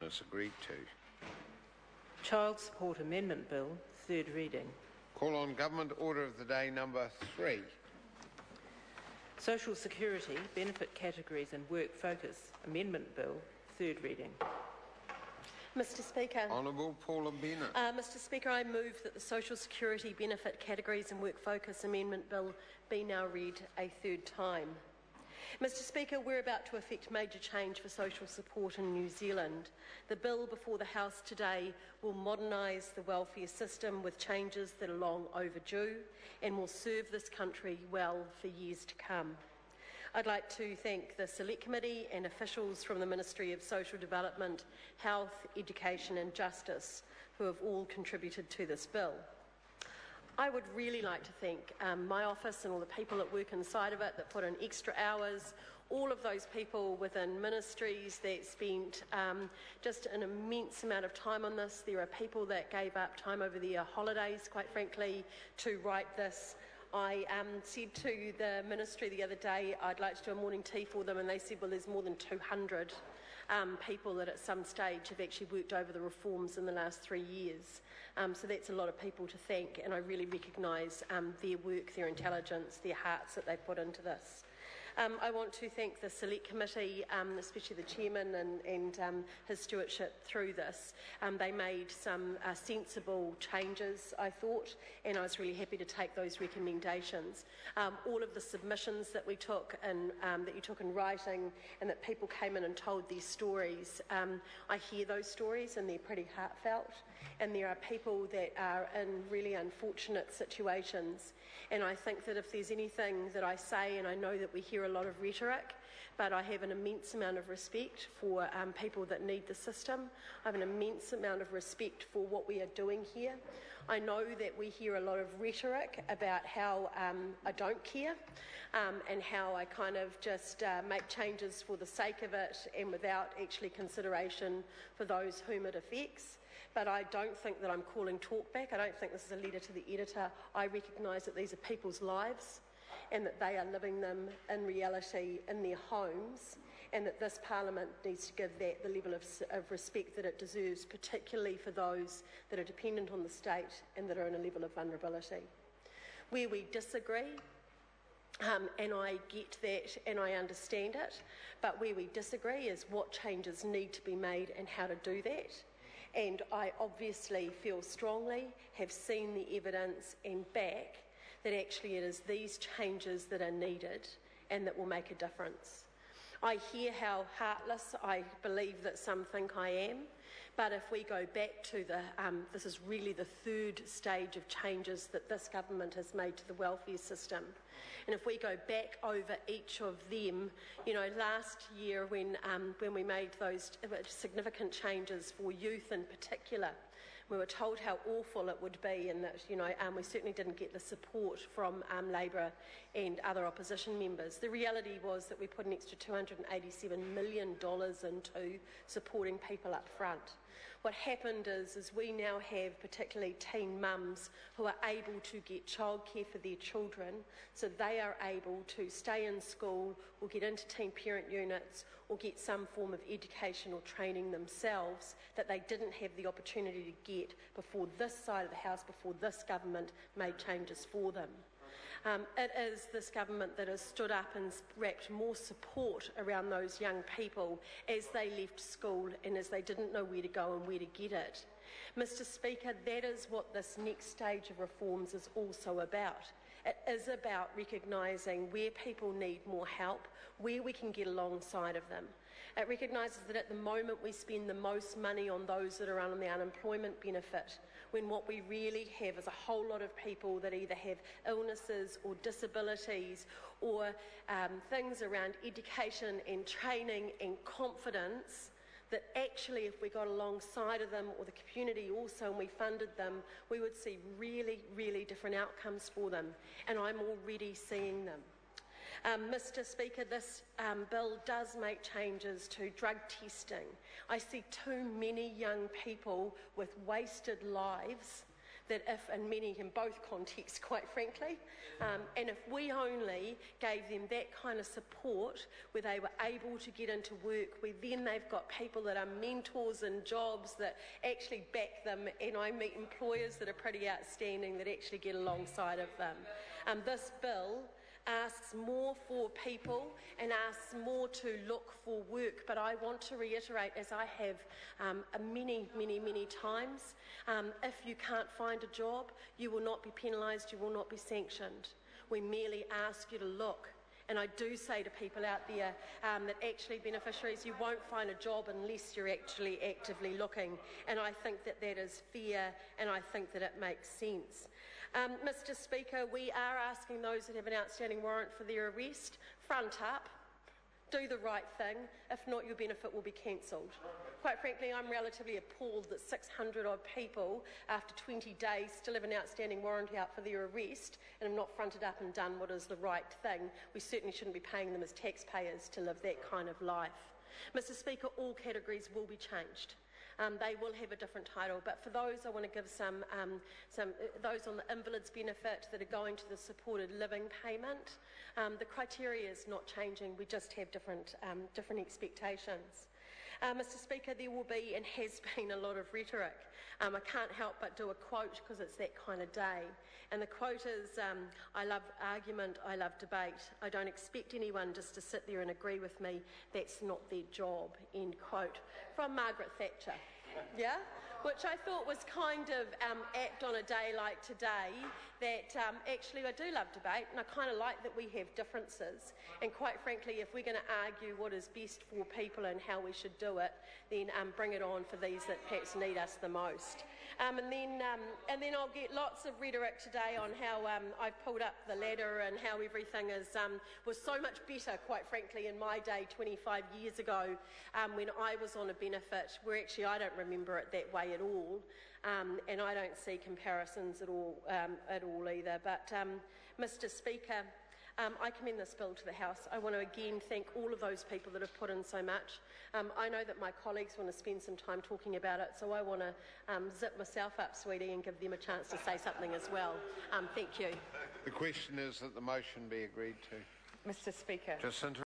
Is agreed to. Child Support Amendment Bill, third reading. Call on Government Order of the Day number 3. Social Security, Benefit Categories and Work Focus Amendment Bill, third reading. Mr Speaker. Honourable Paula Bennett. Mr Speaker, I move that the Social Security Benefit Categories and Work Focus Amendment Bill be now read a third time. Mr Speaker, we're about to effect major change for social support in New Zealand. The bill before the House today will modernise the welfare system with changes that are long overdue and will serve this country well for years to come. I'd like to thank the Select Committee and officials from the Ministry of Social Development, Health, Education and Justice who have all contributed to this bill. I would really like to thank my office and all the people that work inside of it that put in extra hours, all of those people within ministries that spent just an immense amount of time on this. There are people that gave up time over their holidays, quite frankly, to write this. I said to the ministry the other day I'd like to do a morning tea for them, and they said, well, there's more than 200 people that at some stage have actually worked over the reforms in the last 3 years. So that's a lot of people to thank, and I really recognise their work, their intelligence, their hearts that they put into this. I want to thank the Select Committee, especially the Chairman and his stewardship through this. They made some sensible changes, I thought, and I was really happy to take those recommendations. All of the submissions that we took and that you took in writing and that people came in and told their stories, I hear those stories and they're pretty heartfelt, and there are people that are in really unfortunate situations, and I think that if there's anything that I say, and I know that we hear a lot of rhetoric, but I have an immense amount of respect for people that need the system. I have an immense amount of respect for what we are doing here. I know that we hear a lot of rhetoric about how I don't care and how I kind of just make changes for the sake of it and without actually consideration for those whom it affects. But I don't think that I'm calling talk back. I don't think this is a letter to the editor. I recognise that these are people's lives, and that they are living them in reality in their homes, and that this Parliament needs to give that the level of respect that it deserves, particularly for those that are dependent on the state and that are in a level of vulnerability. Where we disagree, and I get that and I understand it, but where we disagree is what changes need to be made and how to do that. And I obviously feel strongly, have seen the evidence and back that actually it is these changes that are needed and that will make a difference. I hear how heartless I believe that some think I am, but if we go back to this is really the third stage of changes that this government has made to the welfare system. And if we go back over each of them, you know, last year when we made those significant changes for youth in particular, we were told how awful it would be, and that, you know, we certainly didn't get the support from Labor and other opposition members. The reality was that we put an extra $287 million into supporting people up front. What happened is we now have particularly teen mums who are able to get childcare for their children, so they are able to stay in school or get into teen parent units or get some form of education or training themselves that they didn't have the opportunity to get before this side of the House, before this government made changes for them. It is this government that has stood up and wrapped more support around those young people as they left school and as they didn't know where to go and where to get it. Mr Speaker, that is what this next stage of reforms is also about. It is about recognising where people need more help, where we can get alongside of them. It recognises that at the moment we spend the most money on those that are on the unemployment benefit, when what we really have is a whole lot of people that either have illnesses or disabilities or things around education and training and confidence, that actually if we got alongside of them, or the community also, and we funded them, we would see really, really different outcomes for them. And I'm already seeing them. Mr Speaker, this bill does make changes to drug testing. I see too many young people with wasted lives that if, and many in both contexts, quite frankly, and if we only gave them that kind of support where they were able to get into work, where then they've got people that are mentors in jobs that actually back them, and I meet employers that are pretty outstanding that actually get alongside of them. This bill asks more for people and asks more to look for work, but I want to reiterate, as I have many times, if you can't find a job, you will not be penalised, you will not be sanctioned. We merely ask you to look. And I do say to people out there that actually beneficiaries, you won't find a job unless you're actually actively looking. And I think that that is fair, and I think that it makes sense. Mr. Speaker, we are asking those that have an outstanding warrant for their arrest, front up, do the right thing. If not, your benefit will be cancelled. Quite frankly, I'm relatively appalled that 600 odd people, after 20 days, still have an outstanding warrant out for their arrest and have not fronted up and done what is the right thing. We certainly shouldn't be paying them as taxpayers to live that kind of life. Mr. Speaker, all categories will be changed. They will have a different title, but for those, I want to give some those on the invalid's benefit that are going to the supported living payment. The criteria is not changing. We just have different expectations. Mr. Speaker, there will be and has been a lot of rhetoric. I can't help but do a quote because it's that kind of day. And the quote is, I love argument, I love debate. I don't expect anyone just to sit there and agree with me. That's not their job, end quote. From Margaret Thatcher, yeah? Which I thought was kind of apt on a day like today, that actually I do love debate, and I kind of like that we have differences. And quite frankly, if we're going to argue what is best for people and how we should do it, then bring it on for these that perhaps need us the most. And then I'll get lots of rhetoric today on how I've pulled up the ladder and how everything is was so much better, quite frankly, in my day 25 years ago when I was on a benefit, where actually I don't remember it that way at all, and I don't see comparisons at all either. But Mr. Speaker, I commend this bill to the House. I want to again thank all of those people that have put in so much. I know that my colleagues want to spend some time talking about it, so I want to zip myself up, sweetie, and give them a chance to say something as well. Thank you. The question is that the motion be agreed to. Mr. Speaker. Jacinta.